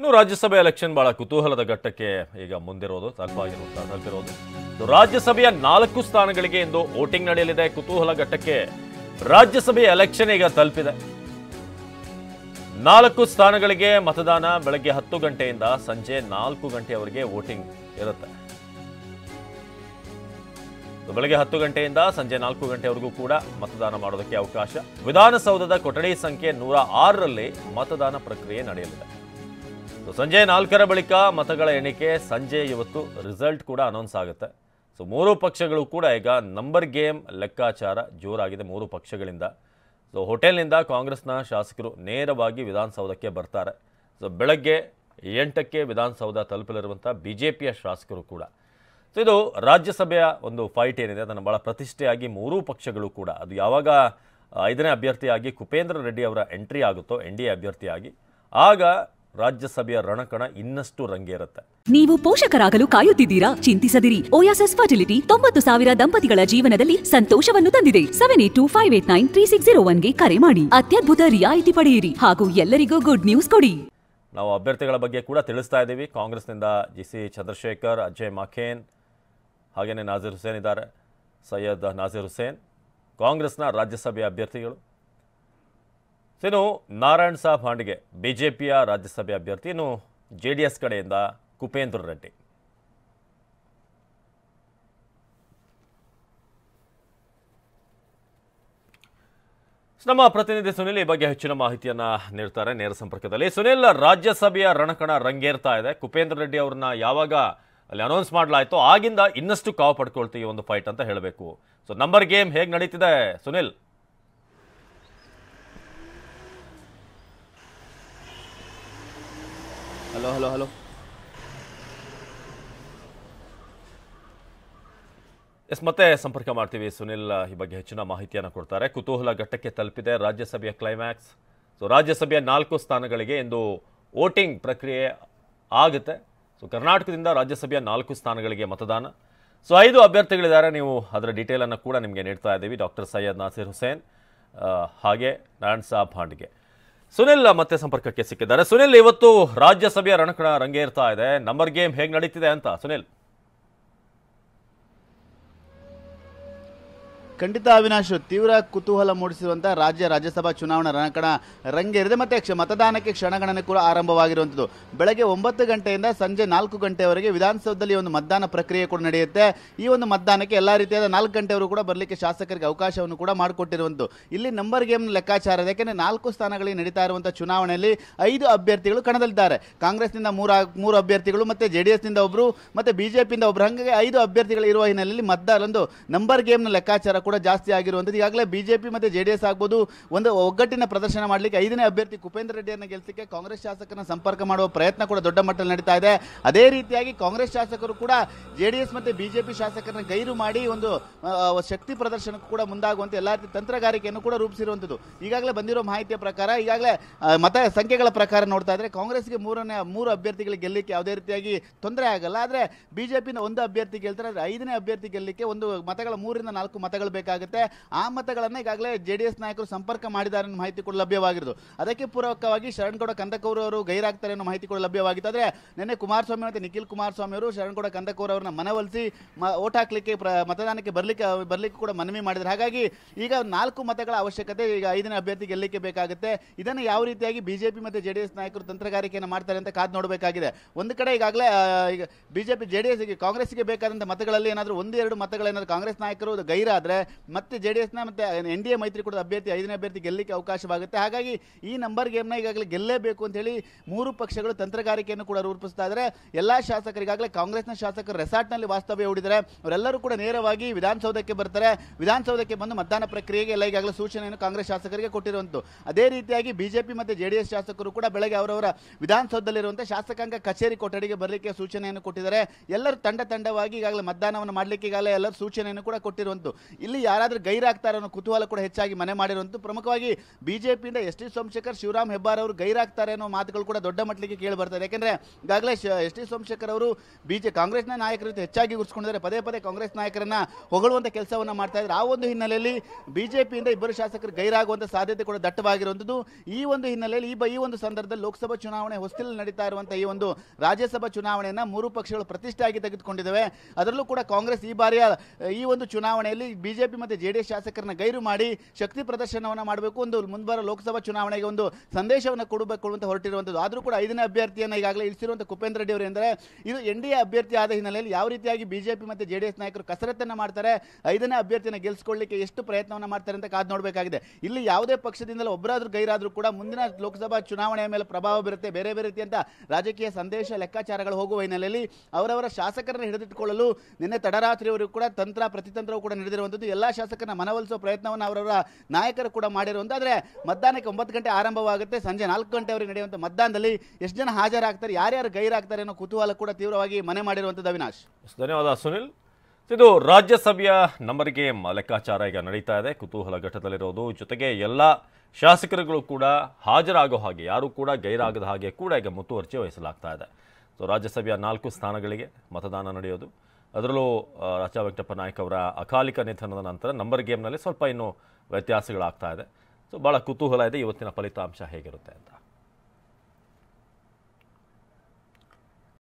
ಇನ್ನು ರಾಜ್ಯಸಭೆ ಎಲೆಕ್ಷನ್ ಬಹಳ ಕುತೂಹಲದ ಘಟ್ಟಕ್ಕೆ ಈಗ ಮುಂದಿರೋದು ತಲುಪಿರೋದು. ರಾಜ್ಯಸಭೆಯ 4 ಸ್ಥಾನಗಳಿಗೆ ಇಂದು ವೋಟಿಂಗ್ ನಡೆಯಲಿದೆ. ಕುತೂಹಲ ಘಟ್ಟಕ್ಕೆ ರಾಜ್ಯಸಭೆಯ ಎಲೆಕ್ಷನ್ ಈಗ ತಲುಪಿದೆ. 4 ಸ್ಥಾನಗಳಿಗೆ ಮತದಾನ ಬೆಳಗ್ಗೆ 10 ಗಂಟೆಯಿಂದ ಸಂಜೆ 4 ಗಂಟೆಯವರೆಗೆ ವೋಟಿಂಗ್ ಇರುತ್ತೆ. ಬೆಳಗ್ಗೆ 10 ಗಂಟೆಯಿಂದ ಸಂಜೆ 4 ಗಂಟೆವರೆಗೂ ಕೂಡ ಮತದಾನ ಮಾಡೋದಕ್ಕೆ ಅವಕಾಶ. ವಿಧಾನಸೌಧದ ಕೊಠಡಿ ಸಂಖ್ಯೆ 106ರಲ್ಲಿ ಮತದಾನ ಪ್ರಕ್ರಿಯೆ ನಡೆಯಲಿದೆ. ಸಂಜೆ 4ರ ಬಳಿಕ ಮತಗಳ ಎಣಿಕೆ ಸಂಜೆ ಇವತ್ತು ರಿಸಲ್ಟ್ ಕೂಡ ಅನೌನ್ಸ್ ಆಗುತ್ತೆ. ಸೊ 3 ಪಕ್ಷಗಳು ಕೂಡ ಈಗ ನಂಬರ್ ಗೇಮ್ ಲೆಕ್ಕಾಚಾರ ಜೋರಾಗಿದೆ 3 ಪಕ್ಷಗಳಿಂದ. ಸೊ ಹೋಟೆಲ್ನಿಂದ ಕಾಂಗ್ರೆಸ್ನ ಶಾಸಕರು ನೇರವಾಗಿ ವಿಧಾನಸೌಧಕ್ಕೆ ಬರ್ತಾರೆ. ಸೊ ಬೆಳಗ್ಗೆ 8ಕ್ಕೆ ವಿಧಾನಸೌಧ ತಲುಪಲಿರುವಂಥ ಬಿಜೆಪಿಯ ಶಾಸಕರು ಕೂಡ. ಸೊ ಇದು ರಾಜ್ಯಸಭೆಯ ಒಂದು ಫೈಟ್ ಏನಿದೆ ಅದನ್ನು ಬಹಳ ಪ್ರತಿಷ್ಠೆಯಾಗಿ 3 ಪಕ್ಷಗಳು ಕೂಡ ಅದು ಯಾವಾಗ 5ನೇ ಅಭ್ಯರ್ಥಿಯಾಗಿ ಕುಪೇಂದ್ರ ರೆಡ್ಡಿ ಅವರ ಎಂಟ್ರಿ ಆಗುತ್ತೋ NDA ಅಭ್ಯರ್ಥಿಯಾಗಿ ಆಗ ರಾಜ್ಯಸಭೆಯ ರಣಕಣ ಇನ್ನಷ್ಟು ರಂಗೇರುತ್ತೆ. ನೀವು ಪೋಷಕರಾಗಲು ಕಾಯುತ್ತಿದ್ದೀರಾ? ಚಿಂತಿಸದಿರಿ. ಓಯಾಸಿಸ್ ಫರ್ಟಿಲಿಟಿ 90,000 ದಂಪತಿಗಳ ಜೀವನದಲ್ಲಿ ಸಂತೋಷವನ್ನು ತಂದಿದೆ. 7825893601ಗೆ ಕರೆ ಮಾಡಿ ಅತ್ಯದ್ಭುತ ರಿಯಾಯಿತಿ ಪಡೆಯಿರಿ ಹಾಗೂ ಎಲ್ಲರಿಗೂ ಗುಡ್ ನ್ಯೂಸ್ ಕೊಡಿ. ನಾವು ಅಭ್ಯರ್ಥಿಗಳ ಬಗ್ಗೆ ಕೂಡ ತಿಳಿಸ್ತಾ ಇದ್ದೀವಿ. ಕಾಂಗ್ರೆಸ್ನಿಂದ GC ಚಂದ್ರಶೇಖರ್, ಅಜಯ್ ಮಖೇನ್, ಹಾಗೆಯೇ ನಾಜೀರ್ ಹುಸೇನ್ ಇದ್ದಾರೆ. ಸೈಯದ್ ನಾಜೀರ್ ಹುಸೇನ್ ಕಾಂಗ್ರೆಸ್ನ ರಾಜ್ಯಸಭೆಯ ಅಭ್ಯರ್ಥಿಗಳು. ಇನ್ನು ನಾರಾಯಣ್ ಸಾಬ್ ಹಾಂಡ್ಗೆ ಬಿಜೆಪಿಯ ರಾಜ್ಯಸಭೆ ಅಭ್ಯರ್ಥಿ. ಇನ್ನು JDS ಕಡೆಯಿಂದ ಕುಪೇಂದ್ರ ರೆಡ್ಡಿ. ನಮ್ಮ ಪ್ರತಿನಿಧಿ ಸುನಿಲ್ ಈ ಬಗ್ಗೆ ಹೆಚ್ಚಿನ ಮಾಹಿತಿಯನ್ನ ನೀಡ್ತಾರೆ ನೇರ ಸಂಪರ್ಕದಲ್ಲಿ. ಸುನಿಲ್, ರಾಜ್ಯಸಭೆಯ ರಣಕಣ ರಂಗೇರ್ತಾ ಇದೆ. ಕುಪೇಂದ್ರ ರೆಡ್ಡಿ ಅವ್ರನ್ನ ಯಾವಾಗ ಅಲ್ಲಿ ಅನೌನ್ಸ್ ಮಾಡಲಾಯಿತು ಆಗಿಂದ ಇನ್ನಷ್ಟು ಕಾವು ಪಡ್ಕೊಳ್ತೀವಿ ಒಂದು ಫೈಟ್ ಅಂತ ಹೇಳಬೇಕು. ಸೊ ನಂಬರ್ ಗೇಮ್ ಹೇಗೆ ನಡೀತಿದೆ ಸುನಿಲ್? ಹಲೋ ಮತ್ತೆ ಸಂಪರ್ಕ ಮಾಡ್ತೀವಿ. ಸುನಿಲ್ ಈ ಬಗ್ಗೆ ಹೆಚ್ಚಿನ ಮಾಹಿತಿಯನ್ನು ಕೊಡ್ತಾರೆ. ಕುತೂಹಲ ಘಟ್ಟಕ್ಕೆ ತಲುಪಿದೆ ರಾಜ್ಯಸಭೆಯ ಕ್ಲೈಮ್ಯಾಕ್ಸ್. ಸೊ ರಾಜ್ಯಸಭೆಯ 4 ಸ್ಥಾನಗಳಿಗೆ ಇಂದು ವೋಟಿಂಗ್ ಪ್ರಕ್ರಿಯೆ ಆಗುತ್ತೆ. ಸೊ ಕರ್ನಾಟಕದಿಂದ ರಾಜ್ಯಸಭೆಯ 4 ಸ್ಥಾನಗಳಿಗೆ ಮತದಾನ. ಸೊ 5 ಅಭ್ಯರ್ಥಿಗಳಿದ್ದಾರೆ. ನೀವು ಅದರ ಡೀಟೇಲನ್ನು ಕೂಡ ನಿಮಗೆ ನೀಡ್ತಾ ಇದ್ದೀವಿ. ಡಾಕ್ಟರ್ ಸೈಯದ್ ನಾಸೀರ್ ಹುಸೇನ್ ಹಾಗೆ ನಾರಾಯಣ್ ಸಾಬ್ ಹಾಂಡ್ಗೆ. ಸುನಿಲ್ ಮತ್ತೆ ಸಂಪರ್ಕಕ್ಕೆ ಸಿಕ್ಕಿದ್ದಾರೆ. ಸುನಿಲ್, ಇವತ್ತು ರಾಜ್ಯಸಭೆಯ ರಣಕಣ ರಂಗೇರ್ತಾ ಇದೆ. ನಂಬರ್ ಗೇಮ್ ಹೇಗೆ ನಡೀತಿದೆ ಅಂತ ಸುನಿಲ್? ಖಂಡಿತ ಅವಿನಾಶ್, ತೀವ್ರ ಕುತೂಹಲ ಮೂಡಿಸಿರುವಂತಹ ರಾಜ್ಯಸಭಾ ಚುನಾವಣಾ ರಣಕಣ ರಂಗೇರಿದೆ. ಮತ್ತೆ ಮತದಾನಕ್ಕೆ ಕ್ಷಣಗಣನೆ ಕೂಡ ಆರಂಭವಾಗಿರುವಂಥದ್ದು. ಬೆಳಗ್ಗೆ 9 ಗಂಟೆಯಿಂದ ಸಂಜೆ 4 ಗಂಟೆವರೆಗೆ ವಿಧಾನಸೌಧದಲ್ಲಿ ಒಂದು ಮತದಾನ ಪ್ರಕ್ರಿಯೆ ಕೂಡ ನಡೆಯುತ್ತೆ. ಈ ಒಂದು ಮತದಾನಕ್ಕೆ ಎಲ್ಲ ರೀತಿಯಾದ 4 ಗಂಟೆವರೆಗೂ ಕೂಡ ಬರಲಿಕ್ಕೆ ಶಾಸಕರಿಗೆ ಅವಕಾಶವನ್ನು ಕೂಡ ಮಾಡಿಕೊಟ್ಟಿರುವಂಥದ್ದು. ಇಲ್ಲಿ ನಂಬರ್ ಗೇಮ್ ಲೆಕ್ಕಾಚಾರ ಇದೆ. ಯಾಕೆಂದರೆ 4 ಸ್ಥಾನಗಳಿಗೆ ನಡೀತಾ ಇರುವಂತಹ ಚುನಾವಣೆಯಲ್ಲಿ 5 ಅಭ್ಯರ್ಥಿಗಳು ಕಣದಲ್ಲಿದ್ದಾರೆ. ಕಾಂಗ್ರೆಸ್ನಿಂದ 3 ಅಭ್ಯರ್ಥಿಗಳು, ಮತ್ತೆ JDSನಿಂದ ಒಬ್ಬರು, ಮತ್ತೆ ಬಿಜೆಪಿಯಿಂದ ಒಬ್ಬರು, ಹಾಗಾಗಿ 5 ಅಭ್ಯರ್ಥಿಗಳು ಇರುವ ಹಿನ್ನೆಲೆಯಲ್ಲಿ ಮತದಾರೊಂದು ನಂಬರ್ ಗೇಮ್ನ ಲೆಕ್ಕಾಚಾರ ಕೂಡ ಜಾಸ್ತಿ ಆಗಿರುವಂಥದ್ದು. ಈಗಾಗಲೇ ಬಿಜೆಪಿ ಮತ್ತೆ JDS ಆಗ್ಬೋದು ಒಂದು ಒಗ್ಗಟ್ಟಿನ ಪ್ರದರ್ಶನ ಮಾಡಲಿಕ್ಕೆ 5ನೇ ಅಭ್ಯರ್ಥಿ ಕುಪೇಂದ್ರ ರೆಡ್ಡಿಯನ್ನು ಗೆಲ್ಲಿಸಲಿಕ್ಕೆ ಕಾಂಗ್ರೆಸ್ ಶಾಸಕರನ್ನ ಸಂಪರ್ಕ ಮಾಡುವ ಪ್ರಯತ್ನ ಕೂಡ ದೊಡ್ಡ ಮಟ್ಟದಲ್ಲಿ ನಡೀತಾ ಇದೆ. ಅದೇ ರೀತಿಯಾಗಿ ಕಾಂಗ್ರೆಸ್ ಶಾಸಕರು ಕೂಡ JDS ಮತ್ತೆ ಬಿಜೆಪಿ ಶಾಸಕರನ್ನ ಗೈರು ಮಾಡಿ ಒಂದು ಶಕ್ತಿ ಪ್ರದರ್ಶನಕ್ಕೂ ಕೂಡ ಮುಂದಾಗುವಂತೆ ಎಲ್ಲ ರೀತಿ ತಂತ್ರಗಾರಿಕೆಯನ್ನು ಕೂಡ ರೂಪಿಸಿರುವಂಥದ್ದು. ಈಗಾಗಲೇ ಬಂದಿರೋ ಮಾಹಿತಿಯ ಪ್ರಕಾರ, ಈಗಾಗಲೇ ಮತ ಸಂಖ್ಯೆಗಳ ಪ್ರಕಾರ ನೋಡ್ತಾ ಇದ್ರೆ ಕಾಂಗ್ರೆಸ್ಗೆ 3 ಅಭ್ಯರ್ಥಿಗಳಿಗೆ ಗೆಲ್ಲಲಿಕ್ಕೆ ಯಾವುದೇ ರೀತಿಯಾಗಿ ತೊಂದರೆ ಆಗಲ್ಲ. ಆದರೆ ಬಿಜೆಪಿನ 1 ಅಭ್ಯರ್ಥಿ ಗೆಲ್ತಾರೆ. ಆದರೆ 5ನೇ ಅಭ್ಯರ್ಥಿ ಗೆಲ್ಲಲಿಕ್ಕೆ ಒಂದು ಮತಗಳ 3 ರಿಂದ 4 ಮತಗಳು ಬೇಕಾಗುತ್ತೆ. ಆ ಮತಗಳನ್ನು ಈಗಾಗಲೇ JDS ನಾಯಕರು ಸಂಪರ್ಕ ಮಾಡಿದ್ದಾರೆ ಅನ್ನೋ ಮಾಹಿತಿ ಕೂಡ ಲಭ್ಯವಾಗಿರೋದು. ಅದಕ್ಕೆ ಪೂರಕವಾಗಿ ಶರಣಗೌಡ ಕಂದಕೂರ್ ಅವರು ಗೈರಾಗ್ತಾರೆ ಅನ್ನೋ ಮಾಹಿತಿ ಕೂಡ ಲಭ್ಯವಾಗಿತ್ತು. ಆದರೆ ನಿನ್ನೆ ಕುಮಾರಸ್ವಾಮಿ ಮತ್ತು ನಿಖಿಲ್ ಕುಮಾರಸ್ವಾಮಿ ಅವರು ಶರಣಗೌಡ ಕಂದಕೂರ್ ಅವರನ್ನ ಮನವೊಲಿಸಿ ಓಟ್ ಹಾಕ್ಲಿಕ್ಕೆ ಮತದಾನಕ್ಕೆ ಬರ್ಲಿಕ್ಕೆ ಕೂಡ ಮನವಿ ಮಾಡಿದ್ದಾರೆ. ಹಾಗಾಗಿ ಈಗ 4 ಮತಗಳ ಅವಶ್ಯಕತೆ ಈಗ 5ನೇ ಅಭ್ಯರ್ಥಿ ಗೆಲ್ಲಲಿಕ್ಕೆ ಬೇಕಾಗುತ್ತೆ. ಇದನ್ನು ಯಾವ ರೀತಿಯಾಗಿ ಬಿಜೆಪಿ ಮತ್ತು JDS ನಾಯಕರು ತಂತ್ರಗಾರಿಕೆಯನ್ನು ಮಾಡ್ತಾರೆ ಅಂತ ಕಾದು ನೋಡಬೇಕಾಗಿದೆ. ಒಂದು ಕಡೆ ಈಗಾಗಲೇ ಈಗ ಬಿಜೆಪಿ JDS ಕಾಂಗ್ರೆಸ್ಗೆ ಬೇಕಾದಂಥ ಮತಗಳಲ್ಲಿ ಏನಾದರೂ 1-2 ಮತಗಳೇನಾದರೂ ಕಾಂಗ್ರೆಸ್ ನಾಯಕರು ಗೈರಾದರೆ ಮತ್ತೆ JDSನ ಮತ್ತೆ NDA ಮೈತ್ರಿಕೂಟದ ಅಭ್ಯರ್ಥಿ 5ನೇ ಅಭ್ಯರ್ಥಿ ಗೆಲ್ಲಲಿಕ್ಕೆ ಅವಕಾಶವಾಗುತ್ತೆ. ಹಾಗಾಗಿ ಈ ನಂಬರ್ ಗೇಮ್ನ ಈಗಾಗಲೇ ಗೆಲ್ಲೇಬೇಕು ಅಂತ ಹೇಳಿ 3 ಪಕ್ಷಗಳು ತಂತ್ರಗಾರಿಕೆಯನ್ನು ಕೂಡ ರೂಪಿಸ್ತಾ ಇದ್ದಾರೆ. ಎಲ್ಲಾ ಶಾಸಕರು ಈಗಾಗಲೇ ಕಾಂಗ್ರೆಸ್ನ ಶಾಸಕರು ರೆಸಾರ್ಟ್ನಲ್ಲಿ ವಾಸ್ತವ್ಯ ಹೂಡಿದ್ದಾರೆ. ಅವರೆಲ್ಲರೂ ಕೂಡ ನೇರವಾಗಿ ವಿಧಾನಸೌಧಕ್ಕೆ ಬರ್ತಾರೆ. ವಿಧಾನಸೌಧಕ್ಕೆ ಬಂದು ಮತದಾನ ಪ್ರಕ್ರಿಯೆಗೆ ಎಲ್ಲ ಈಗಾಗಲೇ ಸೂಚನೆಯನ್ನು ಕಾಂಗ್ರೆಸ್ ಶಾಸಕರಿಗೆ ಕೊಟ್ಟಿರುವಂಥದ್ದು. ಅದೇ ರೀತಿಯಾಗಿ ಬಿಜೆಪಿ ಮತ್ತು JDS ಶಾಸಕರು ಕೂಡ ಬೆಳಗ್ಗೆ ಅವರವರ ವಿಧಾನಸೌಧದಲ್ಲಿರುವಂತಹ ಶಾಸಕಾಂಗ ಕಚೇರಿ ಕೊಠಡಿಗೆ ಬರಲಿಕ್ಕೆ ಸೂಚನೆಯನ್ನು ಕೊಟ್ಟಿದ್ದಾರೆ. ಎಲ್ಲರೂ ತಂಡವಾಗಿ ಈಗಾಗಲೇ ಮತದಾನವನ್ನು ಮಾಡಲಿಕ್ಕೆ ಈಗಾಗಲೇ ಎಲ್ಲರೂ ಸೂಚನೆಯನ್ನು ಕೂಡ ಕೊಟ್ಟಿರುವಂಥದ್ದು. ಇಲ್ಲಿ ಇಲ್ಲಿ ಯಾರಾದರೂ ಗೈರಾಗ್ತಾರೆ ಅನ್ನೋ ಕುತೂಹಲ ಕೂಡ ಹೆಚ್ಚಾಗಿ ಮನೆ ಮಾಡಿರುವಂಥ ಪ್ರಮುಖವಾಗಿ ಬಿಜೆಪಿಯಿಂದ ಎಸ್ ಟಿ ಸೋಮಶೇಖರ್, ಶಿವರಾಮ್ ಹೆಬ್ಬಾರ್ ಅವರು ಗೈರಾಗ್ತಾರೆ ಅನ್ನೋ ಮಾತುಗಳು ಕೂಡ ದೊಡ್ಡ ಮಟ್ಟಕ್ಕೆ ಕೇಳಿ ಬರ್ತಾರೆ. ಯಾಕೆಂದರೆ ಈಗಾಗಲೇ ಎಸ್ ಟಿ ಸೋಮಶೇಖರ್ ಅವರು ಕಾಂಗ್ರೆಸ್ನ ನಾಯಕರ ಜೊತೆ ಹೆಚ್ಚಾಗಿ ಗುರುತಿಸಿಕೊಂಡಿದ್ದಾರೆ. ಪದೇ ಪದೇ ಕಾಂಗ್ರೆಸ್ ನಾಯಕರನ್ನ ಹೊಗಳುವಂಥ ಕೆಲಸವನ್ನು ಮಾಡ್ತಾ ಇದ್ದಾರೆ. ಆ ಒಂದು ಹಿನ್ನೆಲೆಯಲ್ಲಿ ಬಿಜೆಪಿಯಿಂದ ಇಬ್ಬರು ಶಾಸಕರು ಗೈರಾಗುವಂಥ ಸಾಧ್ಯತೆ ಕೂಡ ದಟ್ಟವಾಗಿರುವಂಥದ್ದು. ಈ ಒಂದು ಹಿನ್ನೆಲೆಯಲ್ಲಿ ಈ ಒಂದು ಸಂದರ್ಭದಲ್ಲಿ ಲೋಕಸಭಾ ಚುನಾವಣೆ ಹೊಸ್ತಿಲಲ್ಲಿ ನಡೀತಾ ಇರುವಂಥ ಈ ಒಂದು ರಾಜ್ಯಸಭಾ ಚುನಾವಣೆಯನ್ನು ಮೂರು ಪಕ್ಷಗಳು ಪ್ರತಿಷ್ಠೆಯಾಗಿ ತೆಗೆದುಕೊಂಡಿದ್ದಾವೆ. ಅದರಲ್ಲೂ ಕೂಡ ಕಾಂಗ್ರೆಸ್ ಈ ಬಾರಿಯ ಈ ಒಂದು ಚುನಾವಣೆಯಲ್ಲಿ ಬಿಜೆಪಿ ಮತ್ತು ಜೆಡಿಎಸ್ ಶಾಸಕರನ್ನ ಗೈರು ಮಾಡಿ ಶಕ್ತಿ ಪ್ರದರ್ಶನವನ್ನು ಮಾಡಬೇಕು, ಒಂದು ಮುಂಬರುವ ಲೋಕಸಭಾ ಚುನಾವಣೆಗೆ ಒಂದು ಸಂದೇಶವನ್ನು ಕೊಡಬೇಕು ಅಂತ ಹೊರಟಿರುವಂಥದ್ದು. ಆದರೂ ಕೂಡ 5ನೇ ಅಭ್ಯರ್ಥಿಯನ್ನು ಈಗಾಗಲೇ ಇಳಿಸಿರುವಂಥ ಕುಪೇಂದ್ರ ರೆಡ್ಡಿ ಅವರು ಎಂದರೆ ಇದು NDA ಅಭ್ಯರ್ಥಿ ಆದ ಹಿನ್ನೆಲೆಯಲ್ಲಿ ಯಾವ ರೀತಿಯಾಗಿ ಬಿಜೆಪಿ ಮತ್ತು ಜೆಡಿಎಸ್ ನಾಯಕರು ಕಸರತ್ತನ್ನು ಮಾಡ್ತಾರೆ, 5ನೇ ಅಭ್ಯರ್ಥಿಯನ್ನು ಗೆಲ್ಲಿಸಿಕೊಳ್ಳಲಿಕ್ಕೆ ಎಷ್ಟು ಪ್ರಯತ್ನವನ್ನು ಮಾಡ್ತಾರೆ ಅಂತ ಕಾದು ನೋಡಬೇಕಾಗಿದೆ. ಇಲ್ಲಿ ಯಾವುದೇ ಪಕ್ಷದಿಂದಲೂ ಒಬ್ಬರಾದ್ರೂ ಗೈರಾದರೂ ಕೂಡ ಮುಂದಿನ ಲೋಕಸಭಾ ಚುನಾವಣೆಯ ಮೇಲೆ ಪ್ರಭಾವ ಬೀರುತ್ತೆ. ಬೇರೆ ಬೇರೆ ರೀತಿಯಂತ ರಾಜಕೀಯ ಸಂದೇಶ ಲೆಕ್ಕಾಚಾರಗಳು ಹೋಗುವ ಹಿನ್ನೆಲೆಯಲ್ಲಿ ಅವರವರ ಶಾಸಕರನ್ನು ಹಿಡಿದಿಟ್ಟುಕೊಳ್ಳಲು ನಿನ್ನೆ ತಡರಾತ್ರಿಯವರೆಗೂ ಕೂಡ ತಂತ್ರ ಪ್ರತಿತಂತ್ರವೂ ಕೂಡ ನಡೆದಿರುವಂಥದ್ದು. ಎಲ್ಲ ಶಾಸಕರನ್ನ ಮನವೊಲಿಸುವ ಪ್ರಯತ್ನವನ್ನು ಅವರವರ ನಾಯಕರು ಕೂಡ ಮಾಡಿರುವಂಥ. ಆದರೆ ಮತದಾನಕ್ಕೆ 9 ಗಂಟೆ ಆರಂಭವಾಗುತ್ತೆ. ಸಂಜೆ 4 ಗಂಟೆವರೆಗೆ ನಡೆಯುವಂಥ ಮತದಾನದಲ್ಲಿ ಎಷ್ಟು ಜನ ಹಾಜರಾಗ್ತಾರೆ, ಯಾರ್ಯಾರು ಗೈರಾಗ್ತಾರೆ ಅನ್ನೋ ಕುತೂಹಲ ಕೂಡ ತೀವ್ರವಾಗಿ ಮನೆ ಮಾಡಿರುವಂಥದ್ದು. ಅವಿನಾಶ್, ಧನ್ಯವಾದ ಸುನಿಲ್. ಇದು ರಾಜ್ಯಸಭೆಯ ನಂಬರ್ ಗೇಮ್ ಲೆಕ್ಕಾಚಾರ ಈಗ ನಡೀತಾ ಇದೆ, ಕುತೂಹಲ ಘಟ್ಟದಲ್ಲಿರೋದು. ಜೊತೆಗೆ ಎಲ್ಲ ಶಾಸಕರುಗಳು ಕೂಡ ಹಾಜರಾಗೋ ಹಾಗೆ, ಯಾರು ಕೂಡ ಗೈರಾಗದ ಹಾಗೆ ಕೂಡ ಈಗ ಮುತುವರ್ಜಿ ವಹಿಸಲಾಗ್ತಾ ಇದೆ. ಸೊ ರಾಜ್ಯಸಭೆಯ 4 ಸ್ಥಾನಗಳಿಗೆ ಮತದಾನ ನಡೆಯೋದು. ಅದರಲ್ಲೂ ರಾಜಾ ವೆಂಕಟಪ್ಪ ನಾಯ್ಕ ಅವರ ಅಕಾಲಿಕ ನಿಧನದ ನಂತರ ನಂಬರ್ ಗೇಮ್ನಲ್ಲಿ ಸ್ವಲ್ಪ ಇನ್ನೂ ವ್ಯತ್ಯಾಸಗಳಾಗ್ತಾ ಇದೆ. ಸೊ ಭಾಳ ಕುತೂಹಲ ಇದೆ ಇವತ್ತಿನ ಫಲಿತಾಂಶ ಹೇಗಿರುತ್ತೆ ಅಂತ.